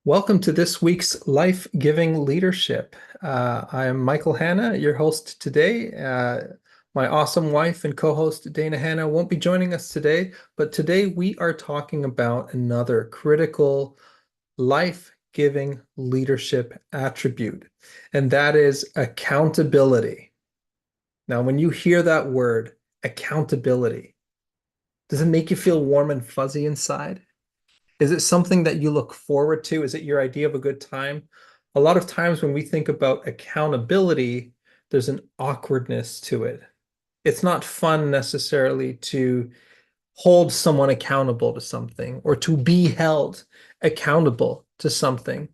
Welcome to this week's Life-Giving Leadership. I am Michael Hanna, your host today. My awesome wife and co-host Dana Hanna won't be joining us today, but today we are talking about another critical life-giving leadership attribute, and that is accountability. Now, when you hear that word, accountability, does it make you feel warm and fuzzy inside? Is it something that you look forward to? Is it your idea of a good time? A lot of times when we think about accountability, there's an awkwardness to it. It's not fun necessarily to hold someone accountable to something or to be held accountable to something.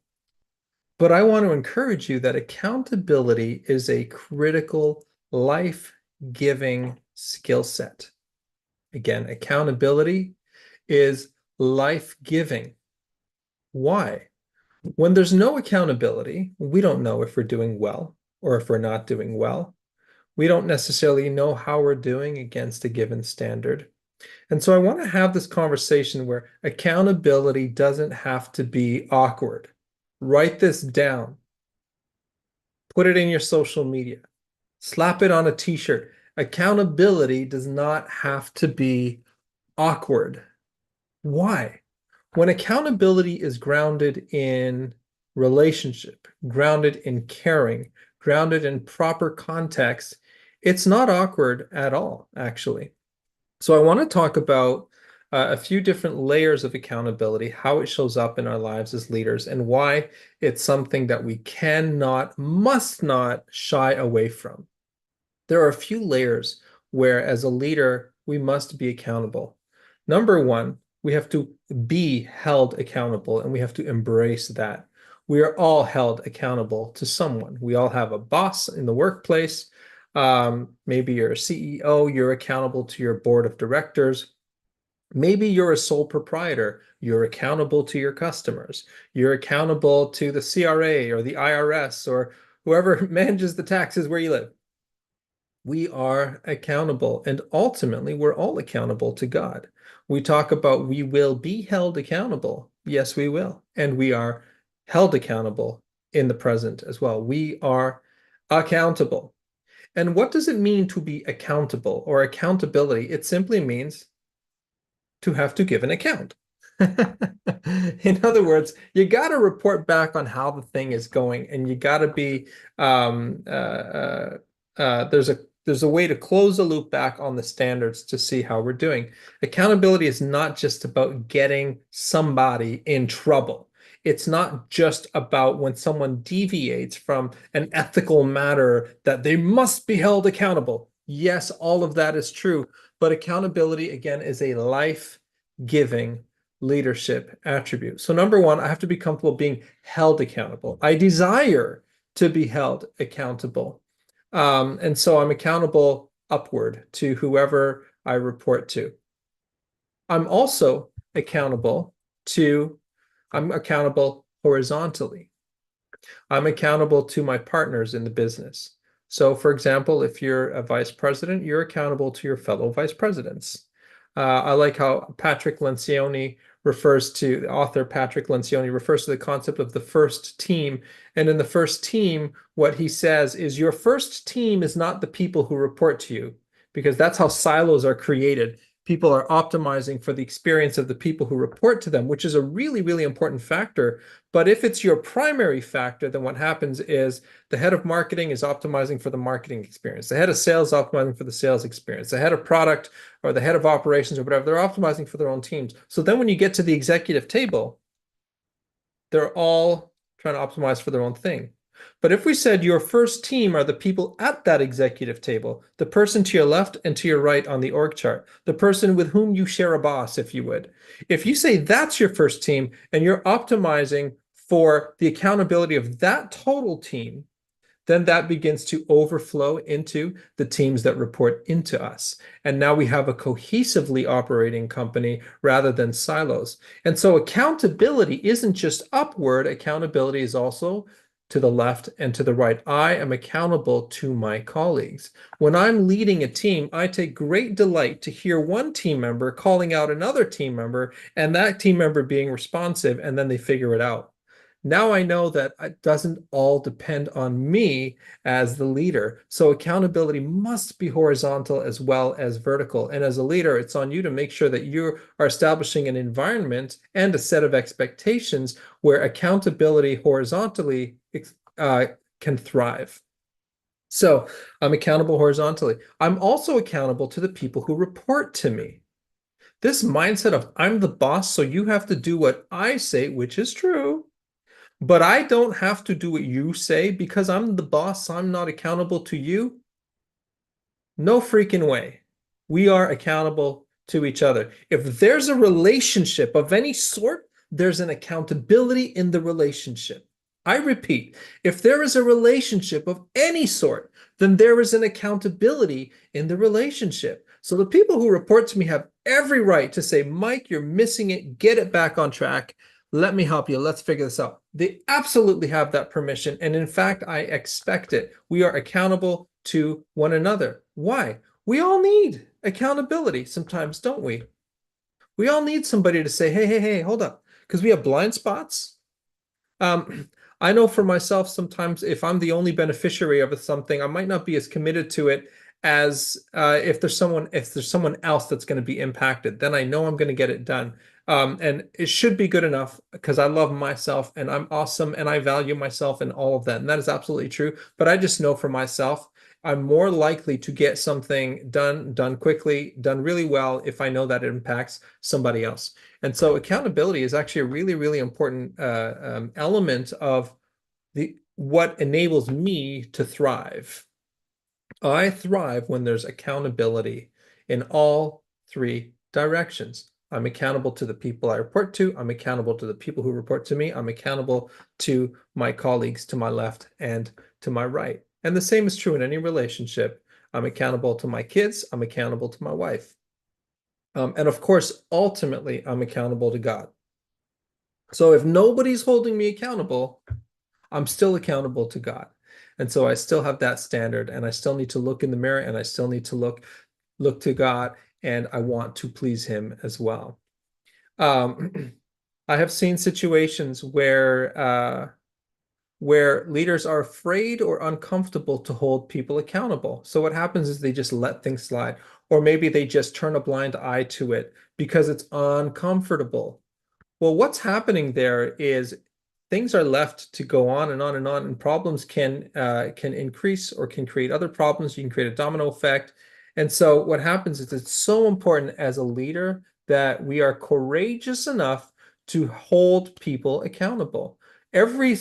But I want to encourage you that accountability is a critical life-giving skill set. Again, accountability is life-giving. Why? When there's no accountability, we don't know if we're doing well or if we're not doing well. We don't necessarily know how we're doing against a given standard. And so I want to have this conversation where accountability doesn't have to be awkward. Write this down, put it in your social media, slap it on a t-shirt. Accountability does not have to be awkward. Why? When accountability is grounded in relationship, grounded in caring, grounded in proper context, it's not awkward at all, actually. So I want to talk about a few different layers of accountability, how it shows up in our lives as leaders, and why it's something that we cannot, must not shy away from. There are a few layers where, as a leader, we must be accountable. Number one, we have to be held accountable and we have to embrace that. We are all held accountable to someone. We all have a boss in the workplace. Maybe you're a CEO, you're accountable to your board of directors. Maybe you're a sole proprietor. You're accountable to your customers. You're accountable to the CRA or the IRS or whoever manages the taxes where you live. We are accountable, and ultimately, we're all accountable to God. We talk about we will be held accountable. Yes, we will. And we are held accountable in the present as well. We are accountable. And what does it mean to be accountable or accountability? It simply means to have to give an account. In other words, you got to report back on how the thing is going, and you got to be there's a way to close the loop back on the standards to see how we're doing. Accountability is not just about getting somebody in trouble. It's not just about when someone deviates from an ethical matter that they must be held accountable. Yes, all of that is true, but accountability, again, is a life-giving leadership attribute. So number one, I have to be comfortable being held accountable. I desire to be held accountable. And so I'm accountable upward to whoever I report to. I'm also accountable I'm accountable horizontally. I'm accountable to my partners in the business. So, for example, if you're a vice president, you're accountable to your fellow vice presidents. I like how the author Patrick Lencioni refers to the concept of the first team. And in the first team, what he says is your first team is not the people who report to you, because that's how silos are created. People are optimizing for the experience of the people who report to them, which is a really, really important factor. But if it's your primary factor, then what happens is the head of marketing is optimizing for the marketing experience. The head of sales is optimizing for the sales experience. The head of product or the head of operations or whatever, they're optimizing for their own teams. So then when you get to the executive table, they're all trying to optimize for their own thing. But if we said your first team are the people at that executive table, the person to your left and to your right on the org chart, the person with whom you share a boss, if you would. If you say that's your first team and you're optimizing for the accountability of that total team, then that begins to overflow into the teams that report into us. And now we have a cohesively operating company rather than silos. And so accountability isn't just upward, accountability is also to the left and to the right. I am accountable to my colleagues. When I'm leading a team, I take great delight to hear one team member calling out another team member and that team member being responsive, and then they figure it out. Now I know that it doesn't all depend on me as the leader. So accountability must be horizontal as well as vertical. And as a leader, it's on you to make sure that you are establishing an environment and a set of expectations where accountability horizontally uh, can thrive. So I'm accountable horizontally. I'm also accountable to the people who report to me. This mindset of I'm the boss, so you have to do what I say, which is true, but I don't have to do what you say because I'm the boss, I'm not accountable to you. No freaking way. We are accountable to each other. If there's a relationship of any sort, there's an accountability in the relationship. I repeat, if there is a relationship of any sort, then there is an accountability in the relationship. So the people who report to me have every right to say, Mike, you're missing it. Get it back on track. Let me help you. Let's figure this out. They absolutely have that permission. And in fact, I expect it. We are accountable to one another. Why? We all need accountability sometimes, don't we? We all need somebody to say, hey, hey, hey, hold up. Because we have blind spots. Um, I know for myself, sometimes if I'm the only beneficiary of something, I might not be as committed to it as if there's someone else that's going to be impacted. Then I know I'm going to get it done. And it should be good enough because I love myself and I'm awesome and I value myself and all of that. And that is absolutely true. But I just know for myself, I'm more likely to get something done quickly, done really well if I know that it impacts somebody else. And so accountability is actually a really, really important element of the what enables me to thrive. I thrive when there's accountability in all three directions. I'm accountable to the people I report to. I'm accountable to the people who report to me. I'm accountable to my colleagues to my left and to my right. And the same is true in any relationship. I'm accountable to my kids. I'm accountable to my wife. And of course, ultimately, I'm accountable to God. So if nobody's holding me accountable, I'm still accountable to God. And so I still have that standard and I still need to look in the mirror and I still need to look to God and I want to please him as well. Um, I have seen situations where leaders are afraid or uncomfortable to hold people accountable. So what happens is they just let things slide, or maybe they just turn a blind eye to it because it's uncomfortable. Well, what's happening there is things are left to go on and on and on, and problems can increase or can create other problems. You can create a domino effect. And so what happens is it's so important as a leader that we are courageous enough to hold people accountable. Every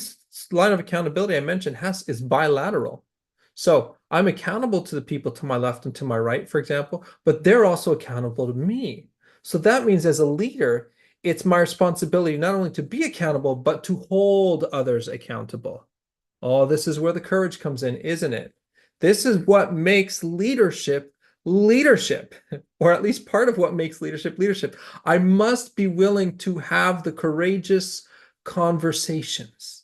line of accountability I mentioned is bilateral. So I'm accountable to the people to my left and to my right, for example, but they're also accountable to me. So that means as a leader, it's my responsibility not only to be accountable, but to hold others accountable. Oh, this is where the courage comes in, isn't it? This is what makes leadership leadership, or at least part of what makes leadership leadership. I must be willing to have the courageous conversations.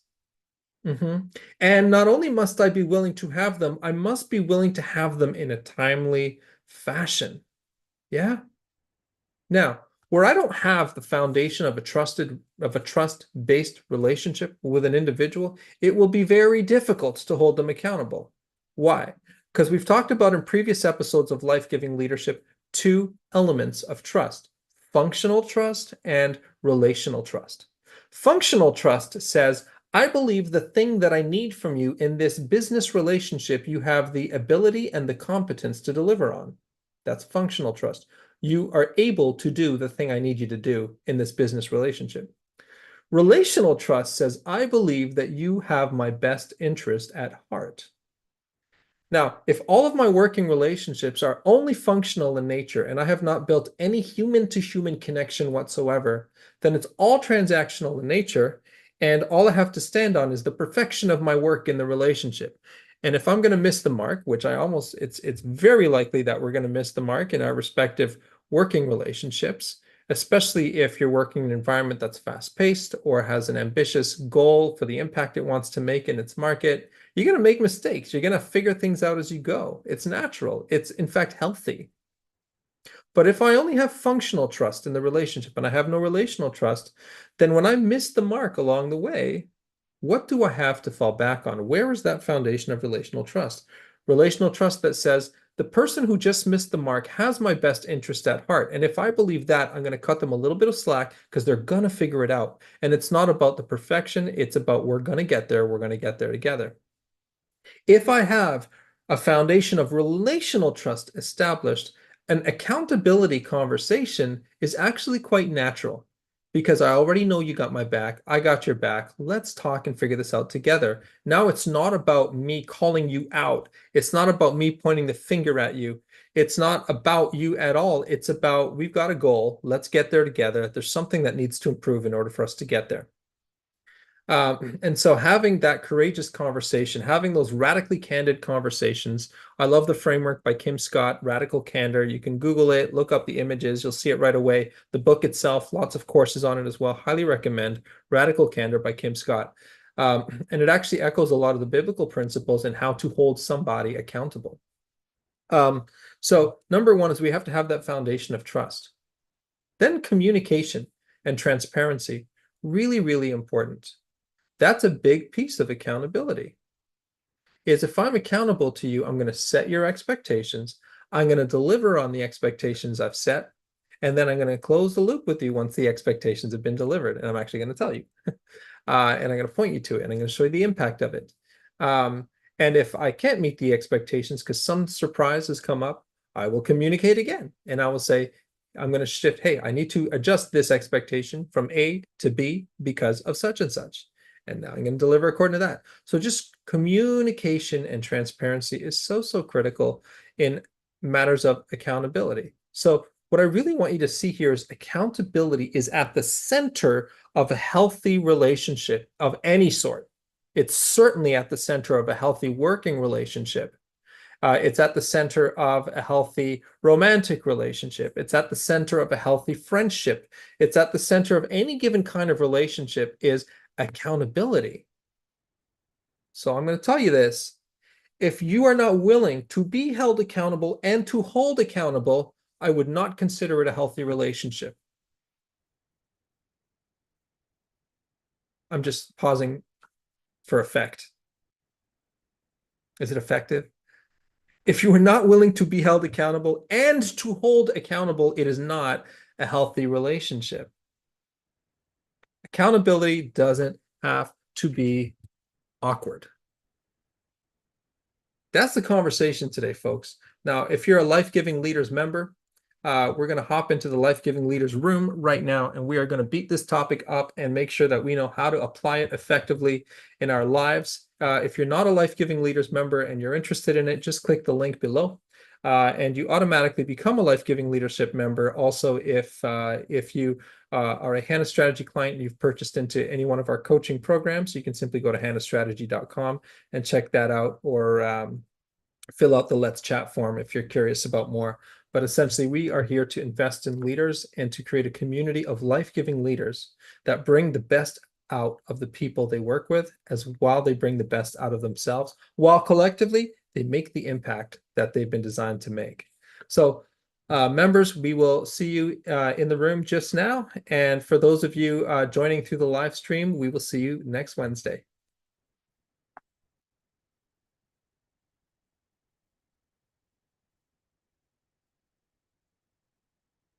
And not only must I be willing to have them, I must be willing to have them in a timely fashion. Yeah. Now, where I don't have the foundation of a trust-based relationship with an individual, it will be very difficult to hold them accountable. Why? Because we've talked about in previous episodes of life-giving leadership two elements of trust: functional trust and relational trust. Functional trust says, I believe the thing that I need from you in this business relationship, you have the ability and the competence to deliver on. That's functional trust. You are able to do the thing I need you to do in this business relationship. Relational trust says, I believe that you have my best interest at heart. Now, if all of my working relationships are only functional in nature and I have not built any human to human connection whatsoever, then it's all transactional in nature. And all I have to stand on is the perfection of my work in the relationship. And if I'm going to miss the mark, which it's very likely that we're going to miss the mark in our respective working relationships, especially if you're working in an environment that's fast-paced or has an ambitious goal for the impact it wants to make in its market. You're going to make mistakes. You're going to figure things out as you go. It's natural. It's, in fact, healthy. But if I only have functional trust in the relationship and I have no relational trust, then when I miss the mark along the way, What do I have to fall back on? Where is that foundation of relational trust? Relational trust that says the person who just missed the mark has my best interest at heart. And if I believe that, I'm going to cut them a little bit of slack because they're going to figure it out. And it's not about the perfection. It's about we're going to get there. We're going to get there together. If I have a foundation of relational trust established, an accountability conversation is actually quite natural because I already know you got my back. I got your back. Let's talk and figure this out together. Now it's not about me calling you out. It's not about me pointing the finger at you. It's not about you at all. It's about we've got a goal. Let's get there together. There's something that needs to improve in order for us to get there. And so having that courageous conversation, having those radically candid conversations, I love the framework by Kim Scott, Radical Candor. You can Google it, look up the images, you'll see it right away. The book itself, lots of courses on it as well. Highly recommend Radical Candor by Kim Scott. And it actually echoes a lot of the biblical principles in how to hold somebody accountable. So number one is we have to have that foundation of trust. Then communication and transparency, really, really important. That's a big piece of accountability. Is if I'm accountable to you, I'm going to set your expectations. I'm going to deliver on the expectations I've set. And then I'm going to close the loop with you once the expectations have been delivered. And I'm actually going to tell you. And I'm going to point you to it. And I'm going to show you the impact of it. And if I can't meet the expectations because some surprise has come up, I will communicate again. And I will say, I'm going to shift. Hey, I need to adjust this expectation from A to B because of such and such. And now I'm going to deliver according to that. So just communication and transparency is so, so critical in matters of accountability. So what I really want you to see here is accountability is at the center of a healthy relationship of any sort. It's certainly at the center of a healthy working relationship. It's at the center of a healthy romantic relationship. It's at the center of a healthy friendship. It's at the center of any given kind of relationship is accountability. So I'm going to tell you this. If you are not willing to be held accountable and to hold accountable, I would not consider it a healthy relationship. I'm just pausing for effect. Is it effective? If you are not willing to be held accountable and to hold accountable, it is not a healthy relationship. Accountability doesn't have to be awkward. That's the conversation today, folks. Now, if you're a Life Giving Leaders member, we're going to hop into the Life Giving Leaders room right now, and we are going to beat this topic up and make sure that we know how to apply it effectively in our lives. If you're not a Life Giving Leaders member and you're interested in it, just click the link below. And you automatically become a Life Giving Leadership member. Also, if you are a Hannah Strategy client and you've purchased into any one of our coaching programs, you can simply go to hannahstrategy.com and check that out, or fill out the Let's Chat form if you're curious about more. But essentially, we are here to invest in leaders and to create a community of life-giving leaders that bring the best out of the people they work with, as while they bring the best out of themselves, while collectively they make the impact that they've been designed to make. So members, we will see you in the room just now. And for those of you joining through the live stream, we will see you next Wednesday.